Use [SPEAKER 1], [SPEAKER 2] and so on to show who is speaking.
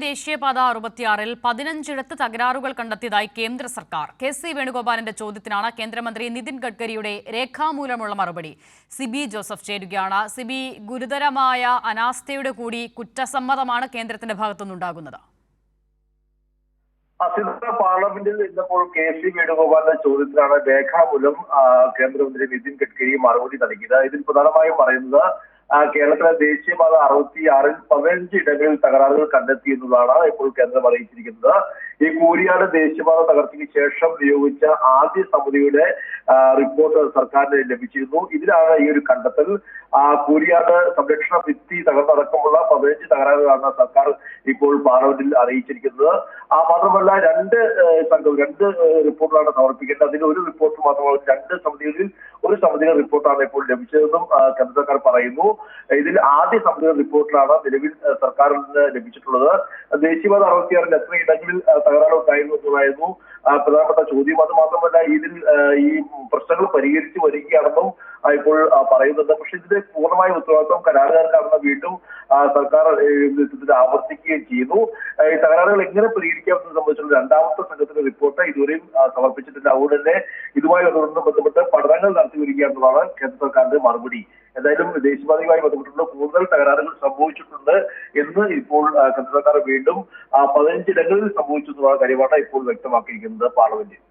[SPEAKER 1] ദേശീയപാത 66-ൽ 15 തകരാറുകൾ കണ്ടെത്തിയതായി കേന്ദ്ര സർക്കാർ. കെ.സി. വേണുഗോപാലിന്റെ ചോദ്യത്തിനാണ് കേന്ദ്രമന്ത്രി നിതിൻ ഗഡ്കരിയുടെ രേഖാമൂലമുള്ള മറുപടി. സിബി ജോസഫ് ചേരുകയാണ്. സിബി, ഗുരുതരമായ അനാസ്ഥയുടെ കൂടി കുറ്റസമ്മതമാണ് കേന്ദ്രത്തിന്റെ ഭാഗത്തുനിന്നുണ്ടാകുന്നത്.
[SPEAKER 2] പാർലമെന്റിൽ ഇന്നപ്പോൾ കെ.സി. വേണുഗോപാലിന്റെ ചോദ്യത്തിനാണ് രേഖാമൂലം കേന്ദ്രമന്ത്രി നിതിൻ ഗഡ്കരി മറുപടി നൽകിയത്. ഇതിൽ പ്രധാനമായും പറയുന്നത് കേരളത്തിലെ ദേശീയപാത 66-ൽ 15 ഇടങ്ങളിൽ തകരാറുകൾ കണ്ടെത്തി എന്നതാണ് ഇപ്പോൾ കേന്ദ്രം അറിയിച്ചിരിക്കുന്നത്. ഈ കൂരിയാട് ദേശീയപാത തകർച്ചയ്ക്ക് ശേഷം നിയോഗിച്ച ആദ്യ സമിതിയുടെ റിപ്പോർട്ട് സർക്കാരിന് ലഭിച്ചിരുന്നു. ഇതിലാണ് ഈ ഒരു കണ്ടെത്തൽ. കൂരിയാട് സംരക്ഷണ ഭിത്തി തകർന്നടക്കമുള്ള 15 തകരാറുകളാണ് സർക്കാർ ഇപ്പോൾ പാർലമെന്റിൽ അറിയിച്ചിരിക്കുന്നത്. മാത്രമല്ല രണ്ട് റിപ്പോർട്ടുകളാണ് സമർപ്പിക്കേണ്ടത്. അതിൽ ഒരു റിപ്പോർട്ട് മാത്രമാണ്, 2 സമിതികളിൽ ഒരു സമിതിയുടെ റിപ്പോർട്ടാണ് ഇപ്പോൾ ലഭിച്ചതെന്നും കേന്ദ്ര സർക്കാർ പറയുന്നു. ഇതിൽ ആദ്യ സമിതിയുടെ റിപ്പോർട്ടിലാണ് നിലവിൽ സർക്കാരിന് ലഭിച്ചിട്ടുള്ളത്. ദേശീയപാത 66-ൽ എത്ര ഇടങ്ങളിൽ തകരാറ് ഉണ്ടായിരുന്നു എന്നതായിരുന്നു പ്രധാനപ്പെട്ട ചോദ്യം. അത് മാത്രമല്ല, ഇതിൽ ഈ പ്രശ്നങ്ങൾ പരിഹരിച്ചു വരികയാണെന്നും ഇപ്പോൾ പറയുന്നുണ്ട്. പക്ഷെ ഇതിന്റെ പൂർണ്ണമായ ഉത്തരവാദിത്വം കരാറുകാർക്കാണെന്ന് വീണ്ടും സർക്കാർ ആവർത്തിക്കുകയും ചെയ്യുന്നു. ഈ തകരാറുകൾ എങ്ങനെ പരിഹരിക്കാമെന്ന് സംബന്ധിച്ചുള്ള രണ്ടാമത്തെ സംഘത്തിന്റെ റിപ്പോർട്ട് ഇതുവരെയും സമർപ്പിച്ചിട്ടില്ല. അതുകൊണ്ട് തന്നെ ഇതുമായി ബന്ധപ്പെട്ട് പഠനങ്ങൾ നടത്തി വരികയാണെന്നതാണ് കേന്ദ്ര സർക്കാരിന്റെ മറുപടി. എന്തായാലും ദേശീയപാതയുമായി ബന്ധപ്പെട്ടുള്ള കൂടുതൽ തകരാറുകൾ സംഭവിച്ചിട്ടുണ്ട് എന്ന് ഇപ്പോൾ കേന്ദ്ര സർക്കാർ വീണ്ടും 15 ഇടങ്ങളിൽ സംഭവിച്ചു എന്നുള്ള കാര്യമാണ് ഇപ്പോൾ വ്യക്തമാക്കിയിരിക്കുന്നത് പാർലമെന്റിൽ.